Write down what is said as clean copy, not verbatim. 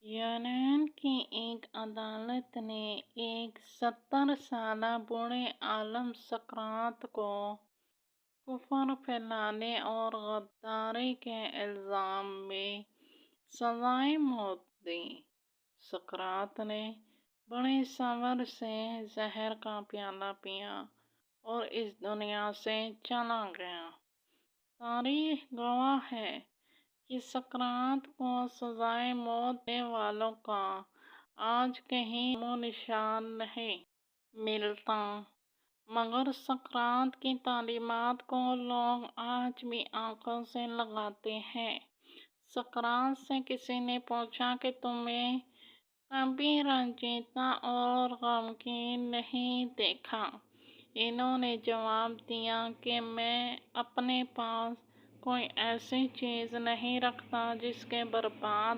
یونان کی ایک عدالت نے ایک 70 سالہ بوڑھے عالم سقراط کو کفر پھیلانے اور غداری کے الزام میں سزائے موت دی۔ سقراط نے بڑے صبر سے زہر کا پیالہ پیا اور اس دنیا سے چلا گیا۔ تاریخ گواہ ہے کہ سقراط کو سزائے موت دینے والوں کا آج کہیں نام و نشان نہیں ملتا، مگر سقراط کی تعلیمات کو لوگ آج بھی آنکھوں سے لگاتے ہیں۔ سقراط سے کسی نے پوچھا کہ تمہیں کبھی رنجیدہ اور غمگین نہیں دیکھا؟ انہوں نے جواب دیا کہ میں اپنے پاس کوئی ایسی چیز نہیں رکھتا جس کے برباد